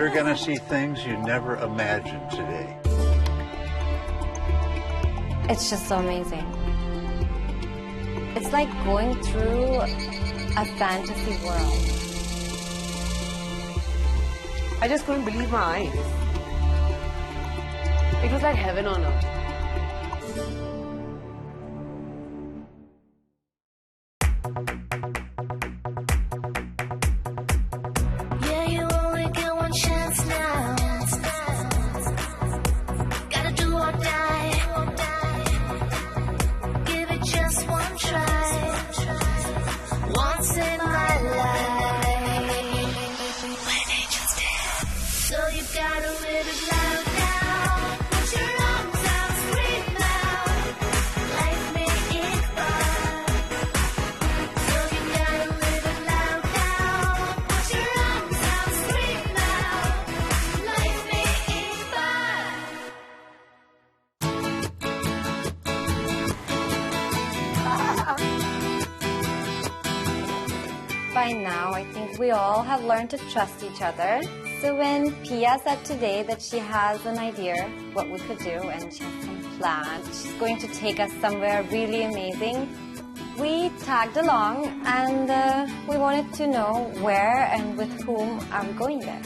You're going to see things you never imagined today. It's just so amazing. It's like going through a fantasy world. I just couldn't believe my eyes. It was like heaven on earth. Yeah, you only get one chance now. Gotta do or die. Give it just one try. Once in my life. When angels dance. So you gotta live it loud now. Put your arms out, scream loud. Life may ignore. So you gotta live it loud now. Put your arms out, scream loud. Life may ignore. By now, I think we all have learned to trust each other. So when Pia said today that she has an idea what we could do and she has some plans, she's going to take us somewhere really amazing, we tagged along and we wanted to know where and with whom are we going there.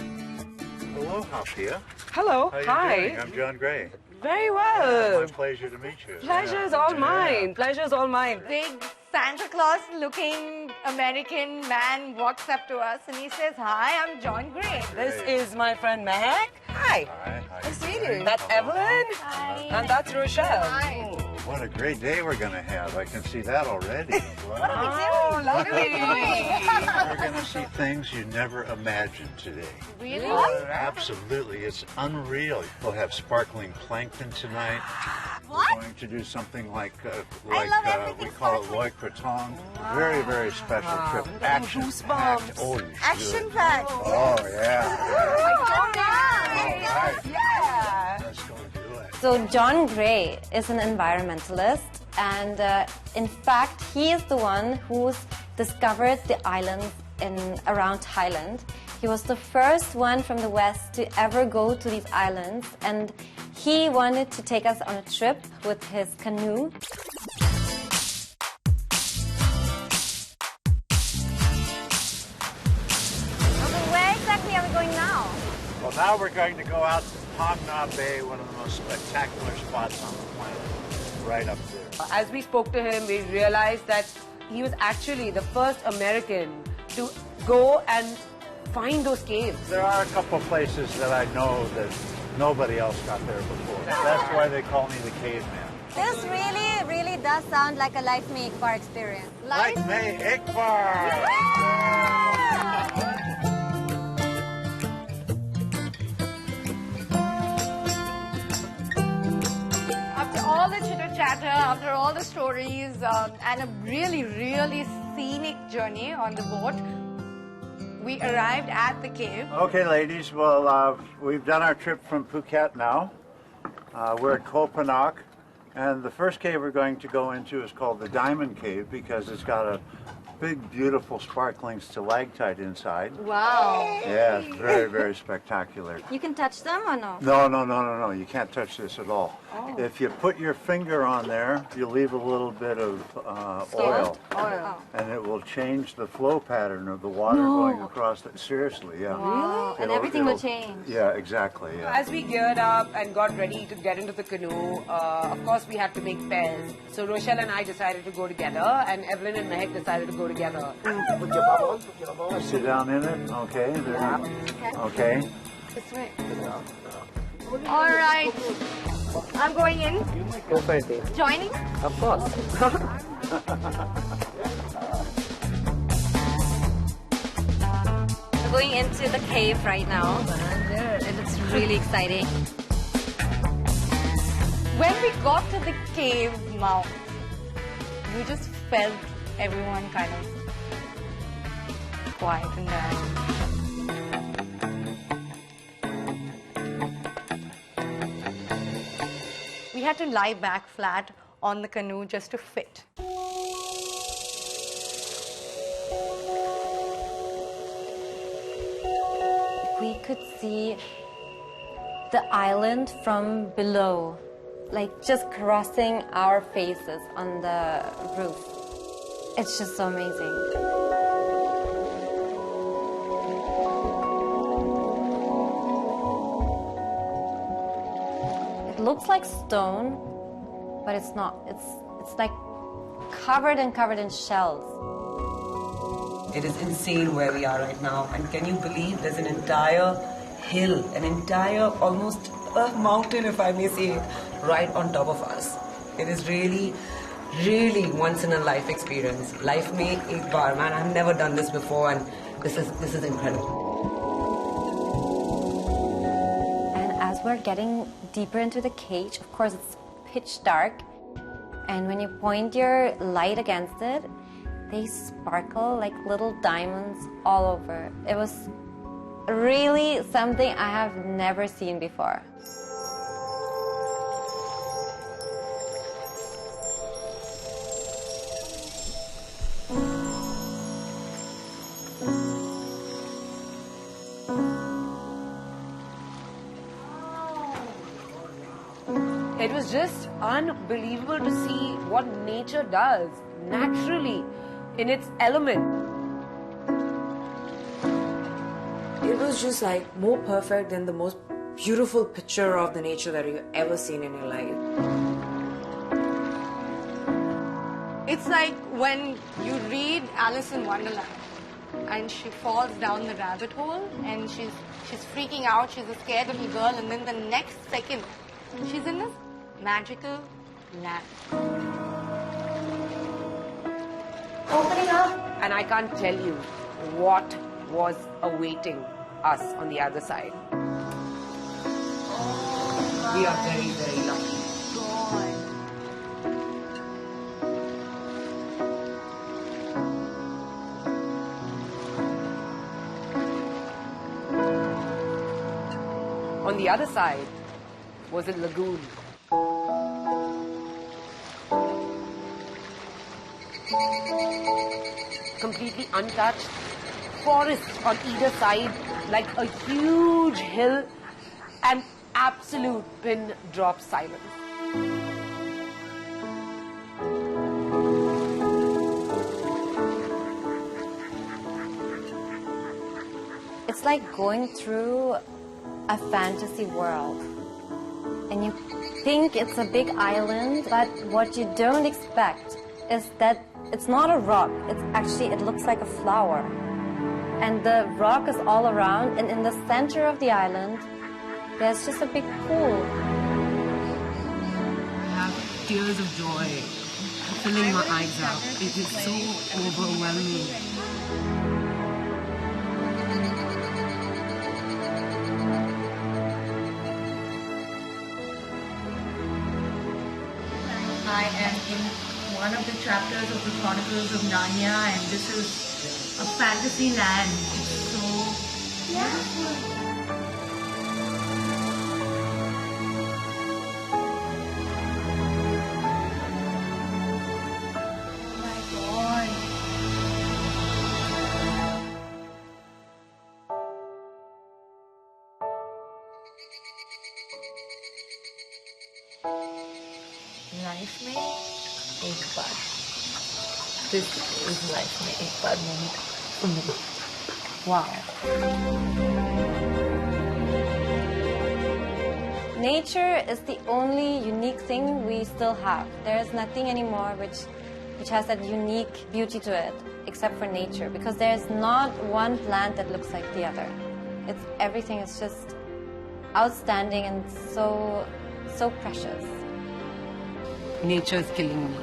Aloha, Pia. Hello, How you hi. doing? I'm John Gray. Very well. My pleasure to meet you. Pleasure is all mine. Pleasure is all mine. Big Santa Claus looking American man walks up to us and he says, "Hi, I'm John Gray." This is my friend Mehak. Hi. Hi. Nice to meet you. That's Evelyn. Hi. And that's Rochelle. Hi. Oh, what a great day we're going to have. I can see that already. Wow. Oh, lovely. You're going to see things you never imagined today. Really? Absolutely. It's unreal. We'll have sparkling plankton tonight. What? We're going to do something like love everything we call it krathongs. Very, very special trip. Action packed. Oh, you should. Action packed. Oh, yeah. Oh, All right. Yeah. Let's go do it. So John Gray is an environmentalist and in fact he is the one who's discovered the islands around Thailand. He was the first one from the West to ever go to these islands and he wanted to take us on a trip with his canoe. Where exactly are we going now? Well, now we're going to go out to Phang Nga Bay, one of the most spectacular spots on the planet, right up there. As we spoke to him, we realized that he was actually the first American to go and find those caves. There are a couple of places that I know that nobody else got there before. That's why they call me the caveman. This really does sound like a Life May Bar experience. Like May Ikbar! After all the chitter-chatter, after all the stories, and a really, really scenic journey on the boat, we arrived at the cave. Okay, ladies, well, we've done our trip from Phuket now. We're at Koh Phanong, and the first cave we're going to go into is called the Diamond Cave because it's got a big, beautiful, sparkling stalactite inside. Wow. Yeah, it's very, very spectacular. You can touch them or no? No, you can't touch this at all. If you put your finger on there, you leave a little bit of oil. And it will change the flow pattern of the water going across it. Seriously, yeah. Wow. And everything will change. Yeah, exactly. Yeah. As we geared up and got ready to get into the canoe, of course we had to make pairs. So Rochelle and I decided to go together, and Evelyn and Mehak decided to go together. Sit down in it. Okay. There. Okay. This way. All right. I'm going in. Go for it. Joining. Of course. We're going into the cave right now. And it's really exciting. When we got to the cave mouth, you just felt everyone kind of quiet in there. We had to lie back flat on the canoe just to fit. we could see the island from below, like just crossing our faces on the roof. It's just so amazing. It looks like stone, but it's not. It's like covered in shells. It is insane where we are right now. And can you believe there's an entire hill, an entire almost a mountain, if I may say it, right on top of us. It is really, really once in a life experience. Life mein ek baar, man. I've never done this before, and this is incredible. And as we're getting deeper into the cage, of course it's pitch dark, and when you point your light against it, they sparkle like little diamonds all over. It was really something I have never seen before. It was just unbelievable to see what nature does naturally in its element. It was just like more perfect than the most beautiful picture of the nature that you've ever seen in your life. It's like when you read Alice in Wonderland and she falls down the rabbit hole and she's freaking out, she's a scared little girl, and then the next second she's in this magical land. Opening up. And I can't tell you what was awaiting us on the other side. We are very, very lucky. On the other side was a lagoon. Completely untouched, forests on either side, like a huge hill, and absolute pin drop silence. It's like going through a fantasy world. And you think it's a big island, but what you don't expect is that it's not a rock. It looks like a flower. And the rock is all around, and in the center of the island, there's just a big pool. I have tears of joy filling my eyes out. It is so overwhelming. I am in one of the chapters of the Chronicles of Narnia, and this is a fantasy land. It's so beautiful. Oh my God. Life में एक बार. This is life में एक बार moment for me. Wow. Nature is the only unique thing we still have. There is nothing anymore which has that unique beauty to it, except for nature, because there's not one plant that looks like the other. Everything is just outstanding and so precious. Nature is killing me.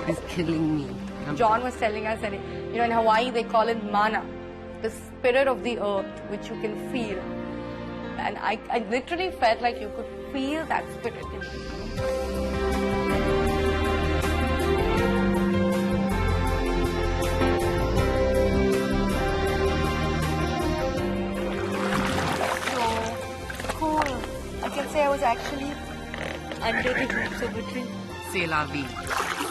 It is killing me. John was telling us that, in Hawaii they call it mana, the spirit of the earth, which you can feel. And I literally felt like you could feel that spirit in me. So cool. I can say I was actually under the roofs of a tree. C'est la vie.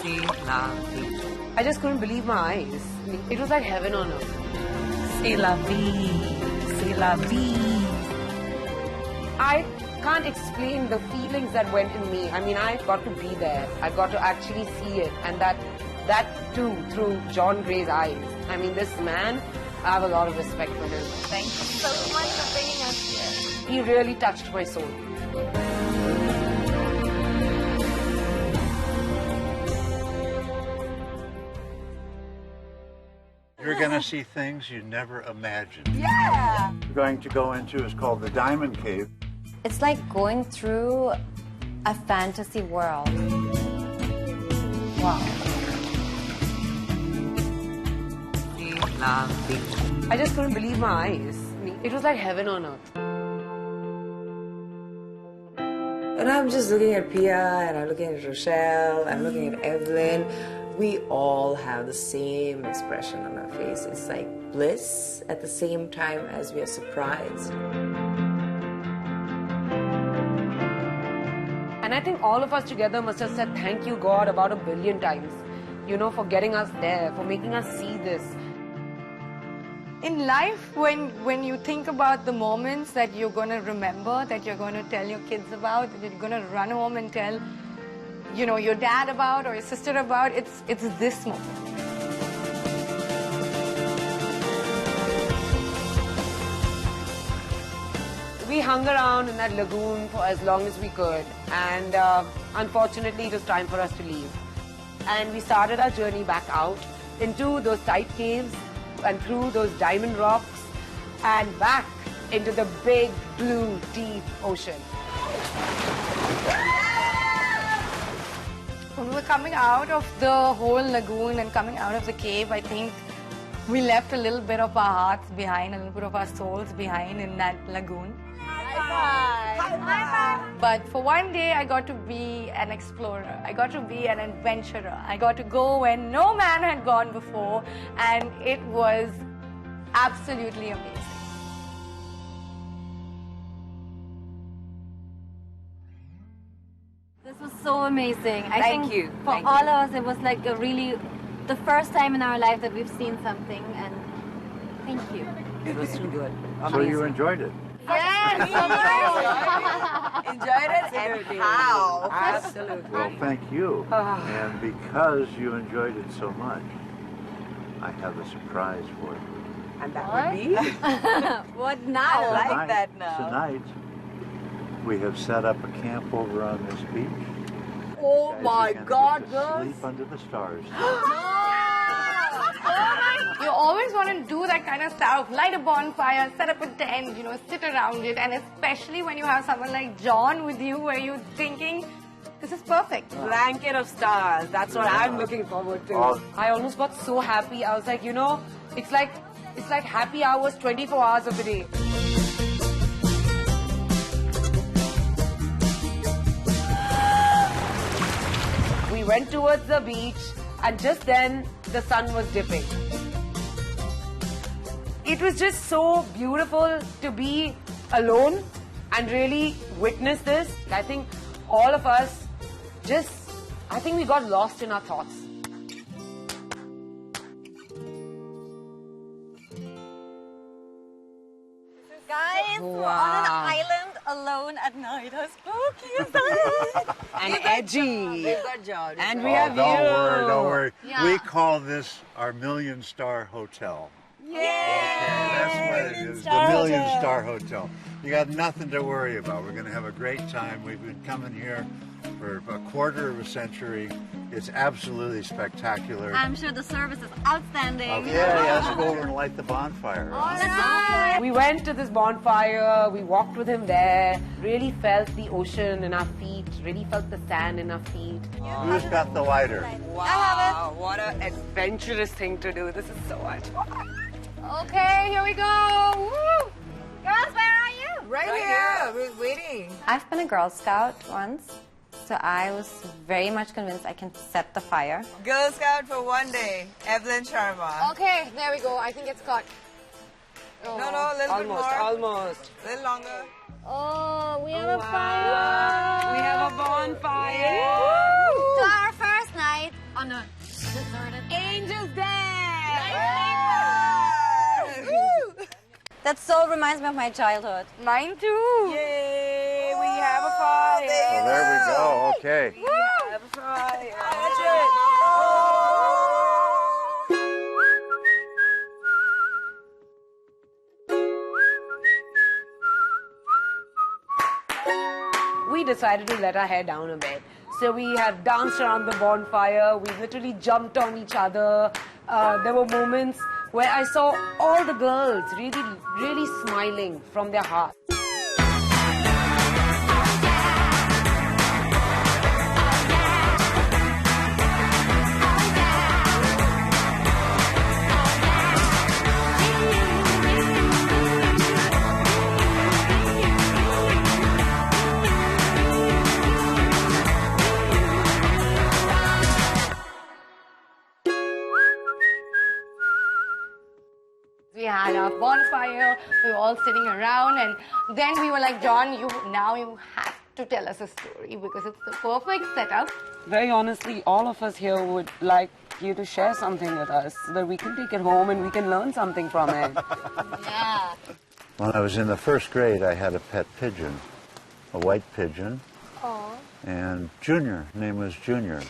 C'est la vie. I just couldn't believe my eyes. It was like heaven on earth. C'est la vie. C'est la vie. I can't explain the feelings that went in me. I mean, I got to be there. I got to actually see it. And that too, through John Gray's eyes. I mean, this man, I have a lot of respect for him. Thank you so much for bringing us here. He really touched my soul. You're going to see things you never imagined. Yeah! We're going to go into is called the Diamond Cave. It's like going through a fantasy world. Wow. I just couldn't believe my eyes. It was like heaven on earth. And I'm just looking at Pia, and I'm looking at Rochelle, I'm looking at Evelyn. We all have the same expression on our face. It's like bliss at the same time as we are surprised. And I think all of us together must have said thank you, God, about 1 billion times. You know, for getting us there, for making us see this. In life, when you think about the moments that you're going to remember, that you're going to tell your kids about, that you're going to run home and tell, you know, your dad about or your sister about, it's this moment. We hung around in that lagoon for as long as we could, and unfortunately it was time for us to leave. And we started our journey back out into those tight caves and through those diamond rocks and back into the big blue deep ocean. When we were coming out of the whole lagoon and coming out of the cave, I think we left a little bit of our hearts behind, a little bit of our souls behind in that lagoon. High five! High five! But for one day, I got to be an explorer. I got to be an adventurer. I got to go where no man had gone before, and it was absolutely amazing. This was so amazing. I Thank think you. for Thank all you. of us, it was like a really, the first time in our life that we've seen something, and thank you. It was too good. So you enjoyed it. Yes! enjoyed it and how? Absolutely. Well, thank you. And because you enjoyed it so much, I have a surprise for you. And that would be? What now? Tonight, we have set up a camp over on this beach. Oh Guys my are gonna God, get to girls. sleep under the stars. You always want to do that kind of stuff, light a bonfire, set up a tent, you know, sit around it, and especially when you have someone like John with you where you're thinking, this is perfect. Blanket of stars. That's what I'm looking forward to. Oh. I almost got so happy. I was like, you know, it's like happy hours 24 hours of the day. We went towards the beach, and just then the sun was dipping. It was just so beautiful to be alone and really witness this. I think all of us I think we got lost in our thoughts. Guys, we're on an island alone at night. How spooky is that? And edgy. And we Oh, have don't you. worry, don't worry. Yeah. We call this our million-star hotel. That's what it is, the million-star hotel. You got nothing to worry about. We're going to have a great time. We've been coming here for a quarter of a century. It's absolutely spectacular. I'm sure the service is outstanding. Yeah, let's go over and light the bonfire. We went to this bonfire, we walked with him there, really felt the ocean in our feet, really felt the sand in our feet. Who's got the lighter? Wow, what an adventurous thing to do. This is so much fun. Okay, here we go. Woo! Girls, where are you? Right here, we're waiting. I've been a Girl Scout once, so I was very much convinced I can set the fire. Girl Scout for one day, Evelyn Sharma. Okay, there we go. I think it's caught. Oh. No, a little bit more. Almost. A little longer. Oh, we have Oh, a fire! We have a bonfire. To our first night on a deserted Angels Day. That so reminds me of my childhood. Mine too. Yay! fire. So there we go. Okay. We have a fire. We decided to let our hair down a bit. So we have danced around the bonfire. We literally jumped on each other. There were moments where I saw all the girls really smiling from their hearts. We had our bonfire, we were all sitting around, and then we were like, John, you have to tell us a story because it's the perfect setup. Very honestly, all of us here would like you to share something with us so that we can take it home and we can learn something from it. Yeah. When I was in the first grade, I had a pet pigeon, a white pigeon. Oh. And Junior, name was Junior.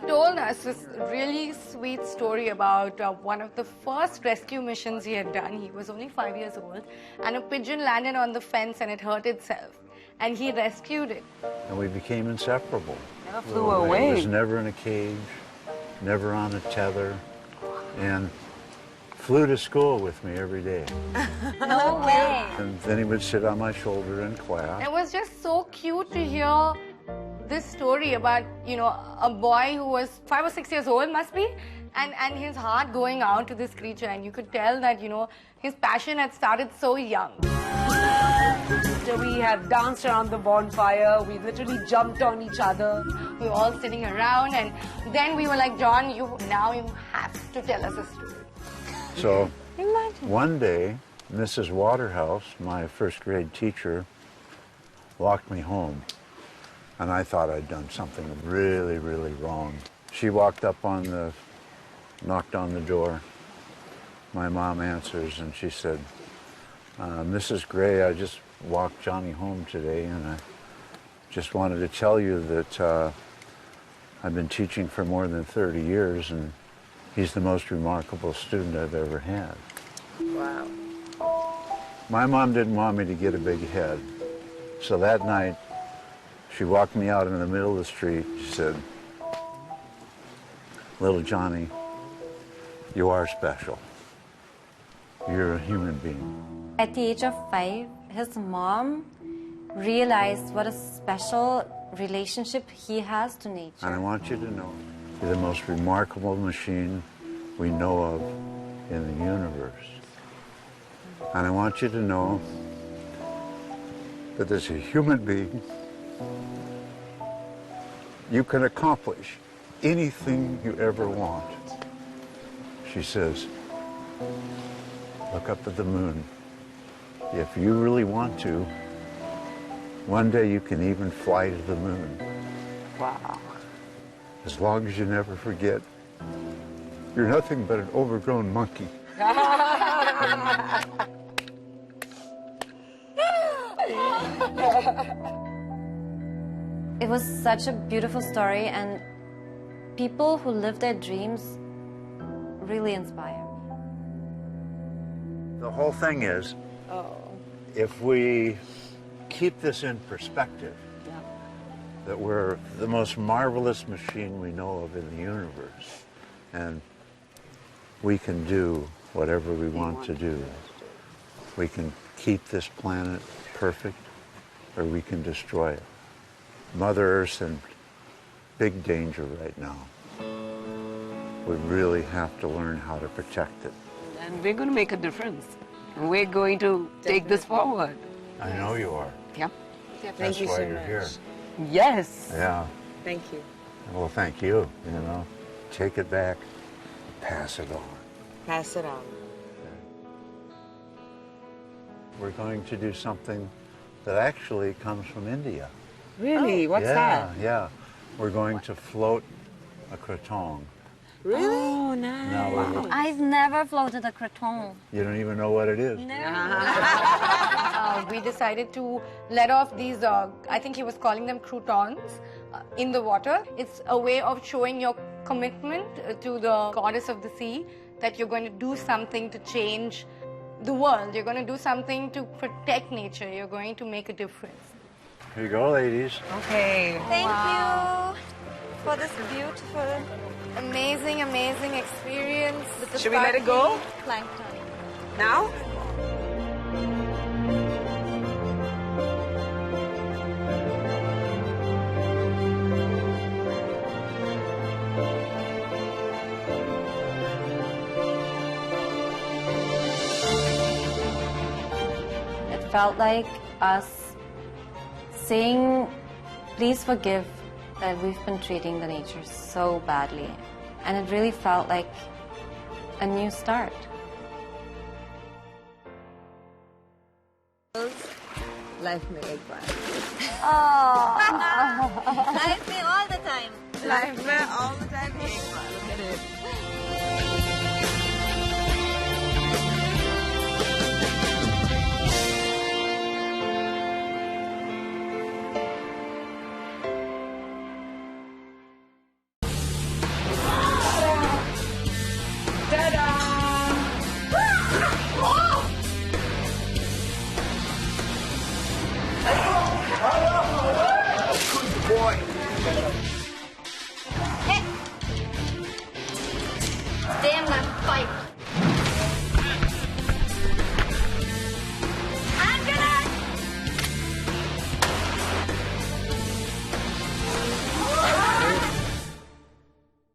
Told us this really sweet story about one of the first rescue missions he had done. He was only 5 years old, and a pigeon landed on the fence and it hurt itself. And he rescued it. And we became inseparable. Never flew away. It was never in a cage, never on a tether, and flew to school with me every day. No way. And then he would sit on my shoulder in class. It was just so cute to hear this story about, a boy who was 5 or 6 years old, must be, and his heart going out to this creature. And you could tell that, his passion had started so young. So we have danced around the bonfire. We literally jumped on each other. We were all sitting around, and then we were like, John, you have to tell us a story. So one day, Mrs. Waterhouse, my first grade teacher, walked me home. And I thought I'd done something really, really wrong. She walked up knocked on the door. My mom answers and she said, Mrs. Gray, I just walked Johnny home today and I just wanted to tell you that I've been teaching for more than 30 years and he's the most remarkable student I've ever had. Wow. My mom didn't want me to get a big head. So that night, she walked me out in the middle of the street. She said, little Johnny, you are special. You're a human being. At the age of 5, his mom realized what a special relationship he has to nature. And I want you to know, you're the most remarkable machine we know of in the universe. And I want you to know that as a human being, you can accomplish anything you ever want. She says, look up at the moon. If you really want to, one day you can even fly to the moon. Wow. As long as you never forget, you're nothing but an overgrown monkey. It was such a beautiful story, and people who live their dreams really inspire me. The whole thing is, if we keep this in perspective, that we're the most marvelous machine we know of in the universe, and we can do whatever we want to do. We can keep this planet perfect, or we can destroy it. Mother Earth's in big danger right now. We really have to learn how to protect it. And we're going to make a difference. We're going to take this forward. I know you are. Yeah. That's why you're here. Yes. Yeah. Thank you. Well, thank you. Take it back, pass it on. Pass it on. We're going to do something that actually comes from India. Really? What's that? Yeah. We're going to float a krathong. Really? Oh, nice. No, I've never floated a krathong. you don't even know what it is. We decided to let off these, I think he was calling them croutons, in the water. It's a way of showing your commitment to the goddess of the sea, that you're going to do something to change the world. You're going to do something to protect nature. You're going to make a difference. Here you go, ladies. Okay. Thank you for this beautiful, Amazing, amazing experience. With the Should we let it go? plankton. Now? It felt like us saying, please forgive that we've been treating the nature so badly. And it really felt like a new start. Life में एक बार. Life में all the time. Life में all the time एक बार. Look at it.